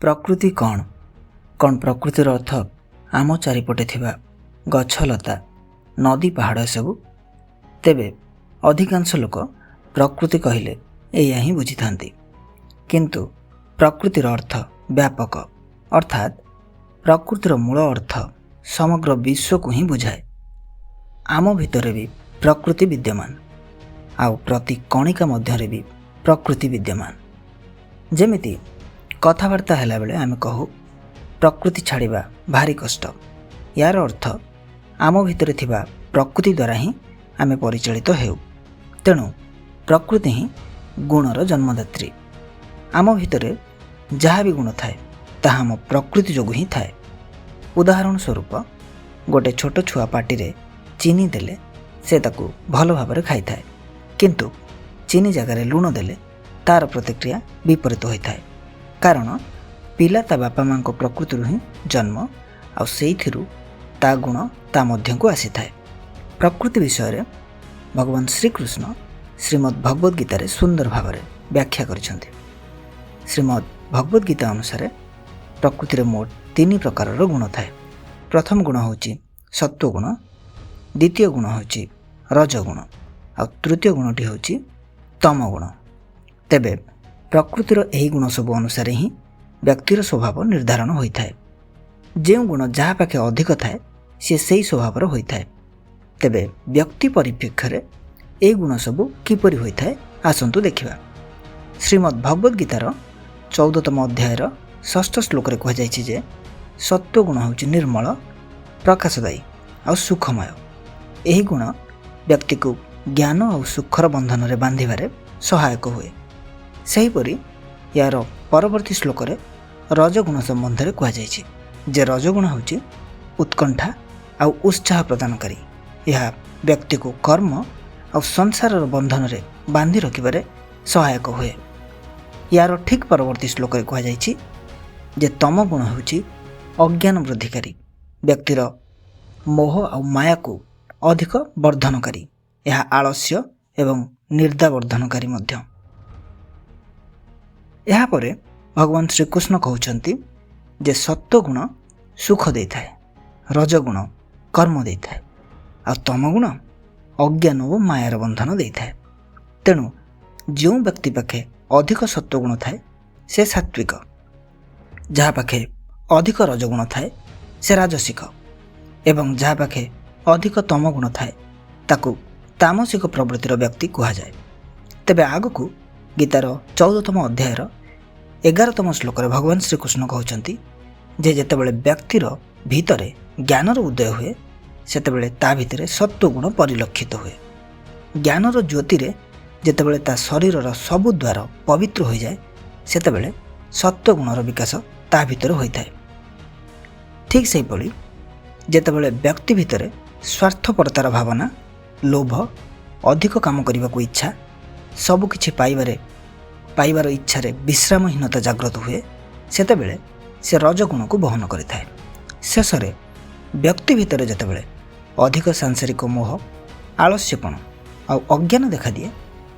प्रकृति कौन प्रकृतिर अर्थ आम चारिपटे थिबा गछलता नदी पहाड़ सबू। तेबे अधिकांश लोक प्रकृति कहले एया ही बुझी थांती, किंतु प्रकृतिर अर्थ व्यापक, अर्थात प्रकृतिर मूल अर्थ समग्र विश्व को ही बुझाए। आम भितर भी प्रकृति विद्यमान, आउ प्रति कणिका मध्यरे भी प्रकृति विद्यमान। जेमिति कथबार्ता हैला बेले आमे कहू प्रकृति छाड़िबा भारी कष्ट, यार अर्थ आम भितर थिबा प्रकृति द्वारा ही आमे परिचालित हेउ। तेणु प्रकृति ही गुणर जन्मदात्री। आम भितर जहाँ भी गुण थाए ताहा आम प्रकृति जोगु ही थाए। उदाहरण स्वरूप गोटे छोट छुआ पाटी रे चीनी देले से ताकू भल भाव खाई थाए, किंतु चीनी जगार लुण देले तार प्रतिक्रिया विपरीत होता है। कारण पिला ता बापा माँ प्रकृति ही जन्म आउ सेइथिरु ता गुण ता मध्य को आसी थाए। प्रकृति विषय भगवान श्रीकृष्ण श्रीमद् भगवद गीतार सुंदर भाव व्याख्या करिसेंति। श्रीमद् भगवद गीता अनुसार प्रकृति रे मोट 3 प्रकार गुण थाए। प्रथम गुण होची सत्व गुण, द्वितीय गुण होची रजगुण, आ तृतीय गुणटी होची तम गुण। तेबे प्रकृतिर एही गुण सब अनुसार ही व्यक्तिर स्वभाव निर्धारण होता है। जो गुण जहाँ पाखे अधिक थाए सी से स्वभावर होता है। तेबे व्यक्ति परिप्रेक्ष्य रे ए गुण सब किपरि होता है आसंतु देखिबा। श्रीमद् भगवद गीतार 14तम अध्यायर 6 श्लोक रे कहा जायछि जे सत्व गुण होछि निर्मल, प्रकाशदायी और सुखमय। एही गुण व्यक्ति को ज्ञान और सुखर बंधन रे बांधिबारे सहायक हुए। सेहीपरि यार परवर्ती श्लोक रे रजगुण संबंध में कहुଯାଇଛି जे रजगुण होछि उत्कंठा और उत्साह प्रदानकारी। यह व्यक्ति को कर्म और संसार बंधन रे बांधि रखिबारे सहायक हुए। यार ठीक परवर्ती श्लोक रे कहुଯାଇଛି जे तम गुण होछि अज्ञान वृद्धिकारी, व्यक्तिर मोह और माया को अधिक वर्धनकारी। यह आलस्य एवं निर्दा वर्धनकारी मध्य। यहाँ पर भगवान श्रीकृष्ण कहउछंती जे सत्व गुण सुख देता है, रजगुण कर्म देता है, और तम गुण अज्ञान और मायार बंधन देता है। तेणु जो व्यक्ति पाखे अधिक सत्व गुण थाए से सात्विक, जहाँ पाखे अधिक रजगुण थाए से राजसिक, एवं जहाँ पाखे अधिक तम गुण थाए ताकू तामसिक प्रवृत्तिर व्यक्ति कहा जाए। तेबे आगकू गीतार 14तम अध्यायर 11तम श्लोक रे भगवान श्रीकृष्ण कहउछंती जे जेतेबेले व्यक्तिर भितरे ज्ञानर उदय हुए सेतेबेले ता भितरे सत्व गुण परिलक्षित हुए। ज्ञानर ज्योति रे जेतेबेले ता शरीरर सबु द्वार पवित्र हो जाए सेतेबेले सत्व गुणर विकास ता भितरे होइथाए। ठीक सेही परि जेतेबेले व्यक्ति भितरे स्वार्थपरतार भावना, लोभ, अधिक काम करने को इच्छा, सबकिछि पाइबार इच्छा रे विश्रामहीनता जागृत हुए सेतेबेले से रजगुण को बहन करिथाए। शेष रे व्यक्ति भितर जेतेबेले अधिक सांसारिक मोह, आलस्यपण और अज्ञान देखा दिए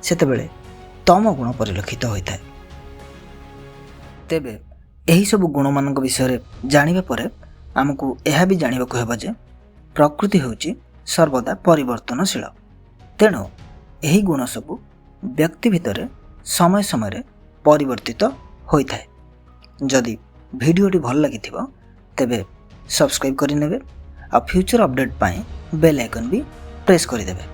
सेतेबेले तम गुण परिलक्षित होता है। तेबे एही सब गुण मानक विषय जानिबा परे आमको यह भी जानिबाकु हेबा जे प्रकृति होची सर्वदा परिवर्तनशील। तेणु यही गुण सब व्यक्ति भितर समय समय परिवर्तित होता है। जदि वीडियोटी भल लगी तेबे सब्सक्राइब करनेबे और फ्यूचर अपडेट पाए बेल आइकन भी प्रेस करदेवे।